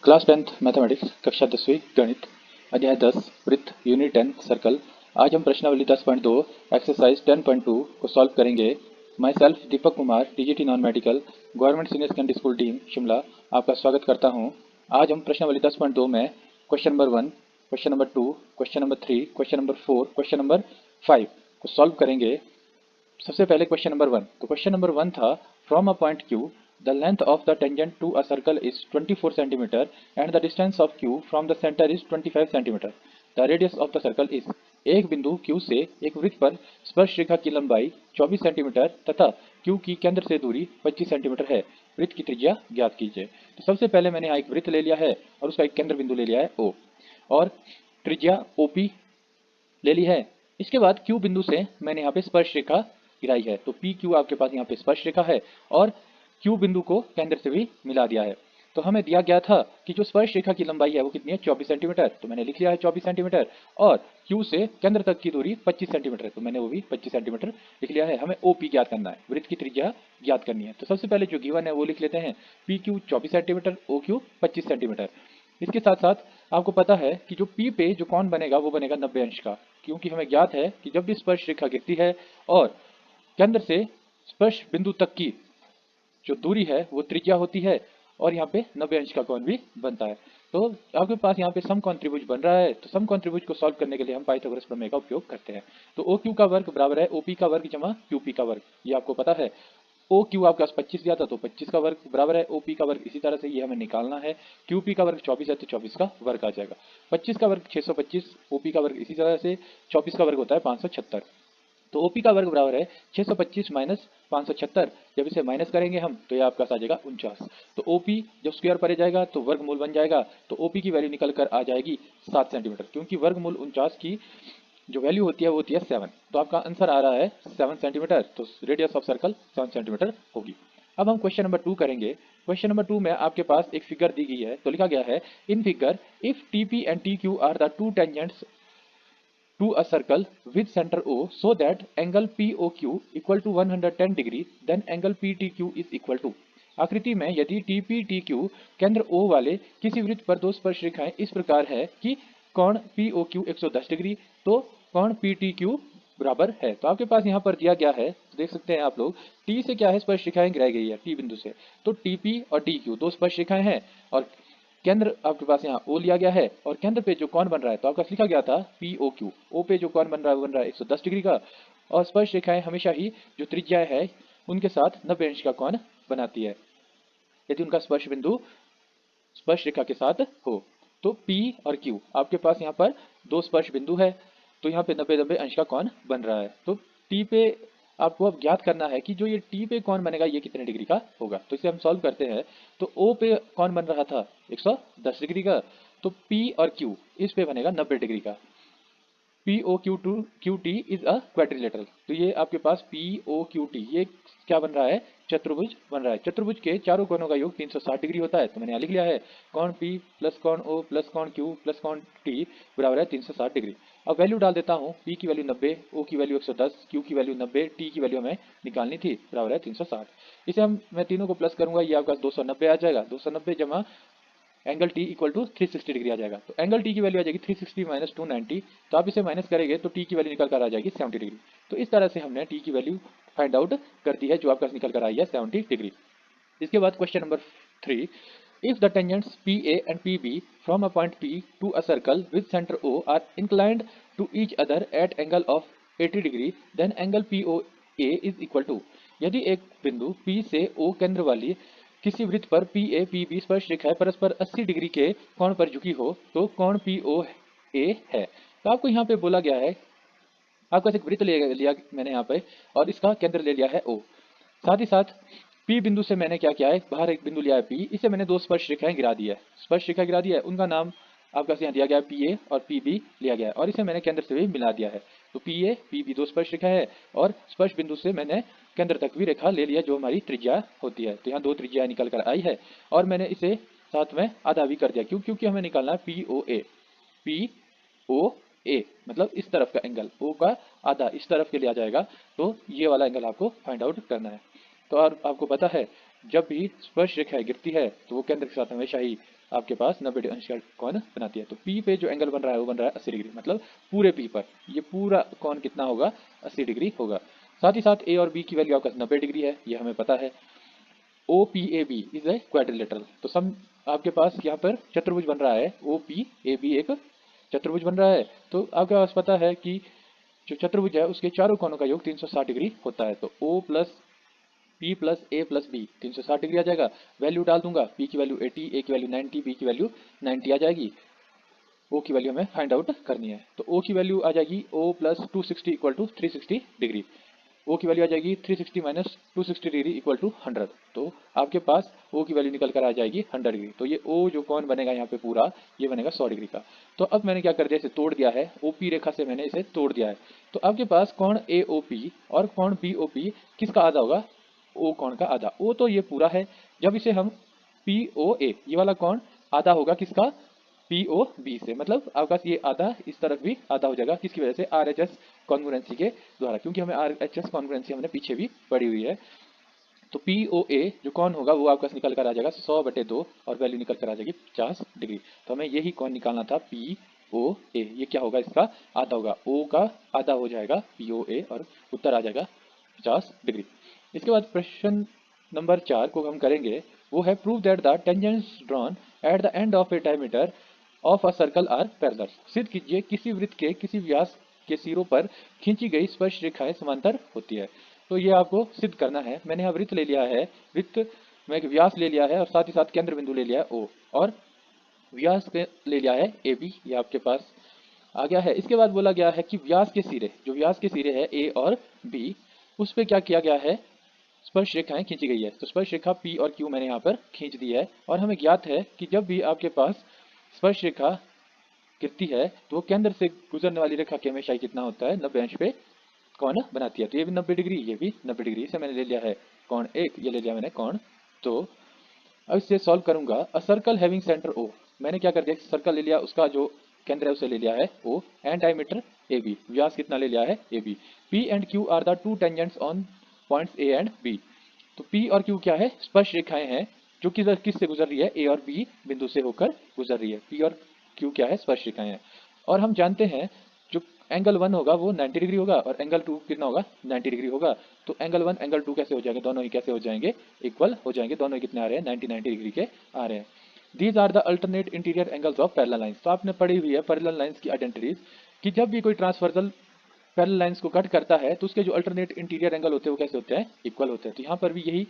Class 10th mathematics कक्षा 10वीं गणित अध्याय 10 वृत्त यूनिट 10 सर्कल। आज हम प्रश्नावली 10.2 एक्सरसाइज 10.2 को सॉल्व करेंगे। मैं self Deepak Kumar TGT non medical government senior secondary school team Shimla आपका स्वागत करता हूं। आज हम प्रश्नावली 10.2 में question number 1, question number 2, question number 3, question number 4, question number 5 को सॉल्व करेंगे। सबसे पहले क्वेश्चन नंबर 1। तो क्वेश्चन नंबर 1 था from a point Q the length of the tangent to a circle is 24 centimetre and the distance of Q from the centre is 25 centimetre. The radius of the circle is. एक बिंदु Q से एक वृत्त पर स्पर्श रेखा की लंबाई 24 centimetre तथा Q की केंद्र से दूरी 25 सेंटीमीटर है। वृत्त की त्रिज्या ज्ञात कीजिए। तो सबसे पहले मैंने यहाँ एक वृत्त ले लिया है और उसका एक केंद्र बिंदु ले लिया है O और त्रिज्या OP ले ली है। इसके बाद Q बिंदु से मैंने यहाँ पे स्पर्श रेखा गिराई है। तो पी क्यू आपके पास यहाँ पे स्पर्श रेखा है और Q बिंदु को केंद्र से भी मिला दिया है। तो हमें दिया गया था कि जो स्पर्श रेखा की लंबाई है वो कितनी है, 24 सेंटीमीटर। तो मैंने लिख लिया है 24 सेंटीमीटर और Q से केंद्र तक की दूरी 25 सेंटीमीटर है। तो मैंने वो भी 25 सेंटीमीटर लिख लिया है। हमें OP ज्ञात करना है, वृत्त की त्रिज्या ज्ञात करनी है। तो सबसे पहले जो गिवन है वो लिख लेते हैं, PQ 24 सेंटीमीटर, OQ 25 सेंटीमीटर। इसके साथ साथ आपको पता है कि जो P पे जो कोण बनेगा वो बनेगा 90 अंश का, क्योंकि हमें ज्ञात है कि जब भी स्पर्श रेखा गिरती है और केंद्र से स्पर्श बिंदु तक की जो दूरी है वो त्रिज्या होती है और यहाँ पे 90 अंश का कोण भी बनता है। तो आपके पास यहाँ पे समकोण त्रिभुज बन रहा है। तो समकोण त्रिभुज को सॉल्व करने के लिए हम पाइथागोरस प्रमेय का उपयोग करते हैं। तो OQ का वर्ग बराबर है OP का वर्ग जमा QP का वर्ग, ये आपको पता है। OQ आपके पास 25 दिया था तो 25 का वर्ग बराबर है OP का वर्ग। इसी तरह से ये हमें निकालना है। QP का वर्ग 24 है तो 24 का वर्ग आ जाएगा। 25 का वर्ग 625, OP का वर्ग इसी तरह से 24 का वर्ग होता है 576। तो OP का वर्ग बराबर है 625 माइनस 576। जब इसे माइनस करेंगे हम तो ये आपका आ जाएगा 49। तो OP जब स्क्वायर परे जाएगा तो वर्गमूल बन जाएगा। तो OP की वैल्यू निकल कर आ जाएगी 7 सेंटीमीटर, क्योंकि वर्गमूल 49 की जो वैल्यू होती है वो होती है 7। तो आपका आंसर आ रहा है 7 सेंटीमीटर। तो रेडियस ऑफ सर्कल 7 सेंटीमीटर होगी। अब हम क्वेश्चन नंबर 2 करेंगे। क्वेश्चन नंबर 2 में आपके पास एक फिगर दी गई है। तो लिखा गया है in figure if TP and TQ are the two tangents to a circle with center O so that angle POQ equal to 110 degree then angle PTQ is equal to। आकृति में यदि TPTQ केंद्र O वाले किसी वृत्त पर दो स्पर्श रेखाएं इस प्रकार है कि कोण POQ 110 डिग्री तो कोण PTQ बराबर है। तो आपके पास यहाँ पर दिया गया है, देख सकते हैं आप लोग, T से क्या है, स्पर्श रेखाएं गिराई गई है T बिंदु से। तो TP और TQ दो स्पर्श रेखाएं हैं और केंद्र आपके पास यहाँ O लिया गया है और केंद्र पे जो कोण बन रहा है तो आपका लिखा गया था POQ। O पे जो कोण बन रहा है वो बन रहा है 110 डिग्री का और स्पर्श रेखाएं हमेशा ही जो त्रिज्या है उनके साथ 90 अंश का कोण बनाती है यदि उनका स्पर्श बिंदु स्पर्श रेखा के साथ हो। तो P और Q आपके पास यहाँ पर दो स्पर्श बिंदु है तो यहाँ पे 90 अंश का कोण बन रहा है। तो T पे आपको अब ज्ञात करना है कि जो ये T पे कोण बनेगा ये कितने डिग्री का होगा। तो इसे हम सॉल्व करते हैं। तो O पे कोण बन रहा था 110 डिग्री का, तो P और Q इस पे बनेगा 90 डिग्री का। POQ2QT is a quadrilateral. तो ये आपके पास POQT ये क्या बन रहा है, चतुर्भुज बन रहा है। चतुर्भुज के चारों कोणों का योग 360 डिग्री होता है। तो मैंने यहाँ लिख लिया है कोण P प्लस कोण O प्लस कोण Q प्लस कोण T बराबर है 360 डिग्री। अब वैल्यू डाल देता हूँ, P की वैल्यू 90, O की वैल्यू 110, Q की वैल्यू 90, T की वैल्यू हमें निकालनी थी, बराबर है 360। इसे मैं तीनों को प्लस करूंगा, ये आपका 290 आ जाएगा। 290 जमा angle T equal to 360 degree आ जाएगा। तो एंगल T की वैल्यू आ जाएगी 360 माइनस 290। तो आप इसे माइनस करेंगे तो T की वैल्यू निकल कर आ जाएगी 70 डिग्री। तो इस तरह से हमने T की वैल्यू फाइंड आउट कर दी है जो आपका निकल कर आई है 70 डिग्री। इसके बाद question number 3। If the tangents PA and PB from a point P to a circle with centre O are inclined to each other at angle of 80 degree then angle POA is equal to. यदि एक बिंदु P से O केंद्र वाली किसी वृत्त पर PA PB स्पर्श रेखाएं परस्पर 80 डिग्री के कोण पर झुकी हो तो कोण POA है। तो आपको यहाँ पे बोला गया है, आपका एक वृत्त लिया मैंने यहाँ पे और इसका केंद्र ले लिया है O। साथ ही साथ P बिंदु से मैंने क्या किया है, बाहर एक बिंदु लिया है P, इसे मैंने दो स्पर्श रेखाएं गिरा दी है। स्पर्श रेखा गिरा दी है, उनका नाम आपका यहाँ दिया गया है PA और PB लिया गया है और इसे मैंने केंद्र से भी मिला दिया है। तो PA PB दो स्पर्श रेखा है और स्पर्श बिंदु से मैंने केंद्र तक भी रेखा ले लिया जो हमारी त्रिज्या होती है। तो यहाँ दो त्रिज्या निकल कर आई है और मैंने इसे साथ में आधा भी कर दिया। क्यों? क्योंकि हमें निकालना है POA मतलब इस तरफ का एंगल, O का आधा इस तरफ के लिए आ जाएगा। तो ये वाला एंगल आपको फाइंड आउट करना है। तो और आपको पता है जब भी स्पर्श रेखाएं गिरती है तो वो केंद्र के साथ हमेशा ही आपके पास 90 अंश का कोण बनाती है। तो P पे जो एंगल बन रहा है वो बन रहा है 80 डिग्री, मतलब पूरे P पर ये पूरा कोण कितना होगा, 80 डिग्री होगा। साथ ही साथ A और B की वैल्यू आपका 90 डिग्री है, ये हमें पता है। OPAB इज ए क्वाड्रिलेटरल, तो सम आपके पास यहाँ पर चतुर्भुज बन रहा है, OPAB एक चतुर्भुज बन रहा है। तो आपके पास पता है कि जो चतुर्भुज है उसके चारों कोणों का योग 360 डिग्री होता है। तो O plus P plus A plus B 360 degree आ जाएगा। वैल्यू डाल दूंगा, P की वैल्यू 80, A की वैल्यू 90, B की वैल्यू 90 आ जाएगी। O की वैल्यू हमें फाइंड आउट करनी है, तो O की वैल्यू आ जाएगी O plus 260 equal to 360 degree. O की वैल्यू आ जाएगी 360 माइनस 260 डिग्री इक्वल टू 100। तो आपके पास O की वैल्यू निकल कर आ जाएगी 100 डिग्री। तो ये O जो कोण बनेगा यहाँ पे पूरा, ये बनेगा 100 डिग्री का। तो अब मैंने क्या कर दिया, इसे तोड़ दिया है, OP रेखा से मैंने इसे तोड़ दिया है। तो आपके पास कोण AOP और कोण BOP किसका आधा होगा, O कोण का आधा। O तो ये पूरा है, जब इसे हम POA ये वाला कोण आधा होगा किसका, POB से, मतलब आपका ये आधा इस तरफ भी आधा हो जाएगा, किसकी वजह से, RHS कॉन्ग्रुएंसी के द्वारा, क्योंकि हमें RHS कॉन्ग्रुएंसी हमने पीछे भी पढ़ी हुई है। तो POA जो कौन होगा वो आपका निकल कर आ जाएगा 100/2 और वैल्यू निकल कर आ जाएगी 50 डिग्री। तो हमें यही कौन निकालना था, POA, ये क्या होगा, इसका आधा होगा, O का आधा हो जाएगा POA और उत्तर आ जाएगा 50 डिग्री। इसके बाद प्रश्न नंबर 4 को हम करेंगे, वो है prove that the tangents drawn at the end of a diameter of a circle are parallel. सिद्ध कीजिए किसी वृत्त के किसी व्यास के सिरों पर खींची गई स्पर्श रेखाएं समांतर होती है। तो ये आपको सिद्ध करना है। मैंने यहाँ वृत्त ले लिया है, वृत्त में एक व्यास ले लिया है और साथ ही साथ केंद्र बिंदु ले लिया है O, और व्यास पे ले लिया है AB, ये आपके पास आ गया है। इसके बाद बोला गया है कि व्यास के सिरे, जो व्यास के सिरे है A और B, उस पे क्या किया गया है, स्पर्श रेखाएं खींची गई है। तो स्पर्श रेखा P और Q मैंने यहाँ पर खींच दी है, और हमें ज्ञात है कि जब भी आपके पास स्पर्श रेखा गिरती है तो वो केंद्र से गुजरने वाली रेखा की हमेशा कितना होता है, 90 अंश पे कोण बनाती है। तो ये भी 90 डिग्री, ये भी 90 डिग्री, इसे मैंने ले लिया है कोण 1, ये ले लिया मैंने कोण 2। अब इसे सॉल्व करूंगा। A circle having centre O, मैंने क्या कर दिया, सर्कल ले लिया, उसका जो केंद्र है उसे ले लिया है O, एंड डायमीटर AB, व्यास कितना ले लिया है AB। P and Q are the two tangents on points A and B। तो P और Q क्या है, स्पर्श रेखाएं हैं जो किस से गुजर रही है, A और B बिंदु से होकर गुजर रही है। P और Q क्या है, स्पर्श रेखाएं हैं। और हम जानते हैं जो एंगल 1 होगा वो 90 डिग्री होगा और एंगल 2 कितना होगा, 90 डिग्री होगा। तो एंगल 1 एंगल 2 कैसे हो जाएंगे, दोनों ही कैसे हो जाएंगे, इक्वल हो जाएंगे, दोनों ही कितने आ रहे हैं, 90 डिग्री के आ रहे हैं। These are the alternate interior angles of parallel lines. तो आपने पढ़ी हुई है पैरेलल लाइंस की आइडेंटिटीज, कि जब भी कोई ट्रांसवर्सल पैरेलल लाइंस को कट करता है तो उसके जो अल्टरनेट इंटीरियर एंगल होते हैं वो कैसे होते हैं, इक्वल होते हैं। तो यहाँ पर भी यही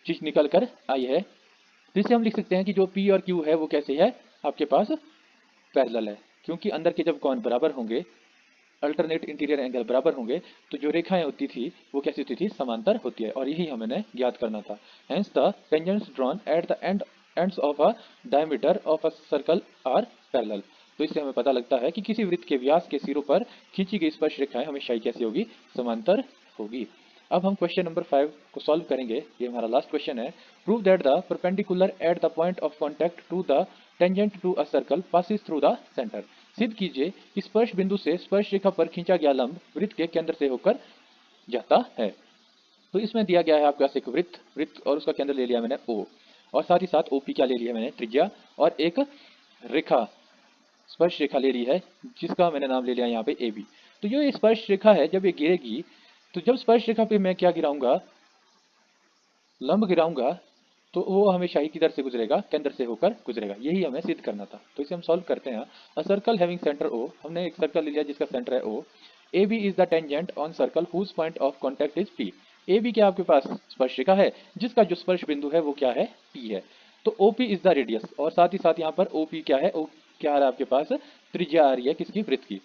चीज निकल कर आई है। तो इसे हम लिख सकते हैं कि जो P और Q है वो कैसे है, आपके पास पैरेलल है, क्योंकि अंदर के जब कोण बराबर होंगे, अल्टरनेट इंटीरियर एंगल बराबर होंगे, तो जो रेखाएं होती थी वो कैसी होती थी, समांतर होती है, और यही हमें ज्ञात करना था। Hence the tangents drawn at the ends of a diameter of a circle are parallel. तो इससे हमें पता लगता है कि किसी वृत्त के व्यास के सिरों पर खींची गई स्पर्श रेखाएं हमेशा ही कैसी होगी, समांतर होगी। अब हम क्वेश्चन नंबर 5 को सॉल्व करेंगे, ये हमारा लास्ट क्वेश्चन है। Prove that the perpendicular at the point of contact to the tangent to a circle passes through the centre. सिद्ध कीजिए कि स्पर्श बिंदु से स्पर्श रेखा पर खींचा गया लंब वृत्त के केंद्र से होकर जाता है। तो इसमें दिया गया है आपके पास एक वृत्त, और उसका केंद्र ले लिया मैंने O, और साथ ही साथ OP क्या ले लिया मैंने, त्रिज्या, और एक रेखा, स्पर्श रेखा ले ली है जिसका मैंने नाम ले लिया यहाँ पे AB। तो जो ये स्पर्श रेखा है जब ये गिरेगी, तो जब स्पर्श रेखा पे मैं क्या गिराऊंगा, लंब गिराऊंगा, तो वो हमेशा ही किधर से गुजरेगा, केंद्र से होकर गुजरेगा। यही हमें सिद्ध करना था। तो इसे हम सॉल्व करते हैं। A circle having centre O, हमने एक सर्कल ले लिया जिसका सेंटर है O। AB is the tangent on circle whose point of contact is P। AB क्या आपके पास स्पर्श रेखा है जिसका जो स्पर्श बिंदु है वो क्या है, P है। तो OP इज द रेडियस, और साथ ही साथ यहाँ पर OP क्या है, क्या आ रहा है आपके पास, त्रिज्या आ रही है किसकी, वृत्त की।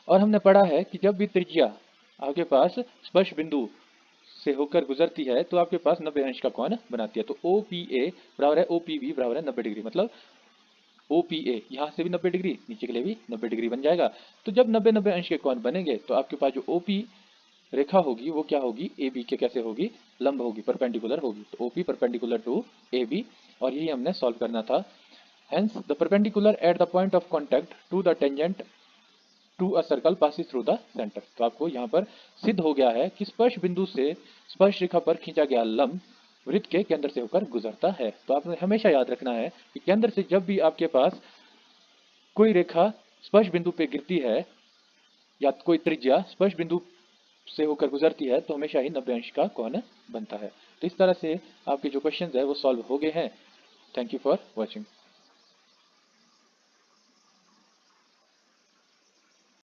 और हमने पढ़ा है कि जब भी त्रिज्या आपके पास स्पर्श बिंदु से होकर गुजरती है तो आपके पास 90 अंश का कोण बनाती है। तो OPA बराबर है OPB बराबर है 90 डिग्री, मतलब OPA यहाँ से भी 90 डिग्री, नीचे के लिए भी 90 डिग्री बन जाएगा। तो जब 90 अंश के कोण बनेंगे तो आपके पास जो OP रेखा होगी वो क्या होगी, AB के कैसे होगी, लंब होगी, परपेंडिकुलर होगी। तो OP परपेंडिकुलर टू AB, और यही हमने सॉल्व करना था। Hence the perpendicular at the point of contact to the tangent to a circle passes through the centre. तो आपको यहाँ पर सिद्ध हो गया है कि स्पर्श बिंदु से स्पर्श रेखा पर खींचा गया लंब वृत्त के केंद्र से होकर गुजरता है। तो आपने हमेशा याद रखना है कि केंद्र से जब भी आपके पास कोई रेखा स्पर्श बिंदु पे गिरती है या कोई त्रिज्या स्पर्श बिंदु से होकर गुजरती है तो हमेशा ही 90 अंश का कोण बनता है। तो इस तरह से आपके जो क्वेश्चंस है वो सॉल्व हो गए हैं। Thank you for watching.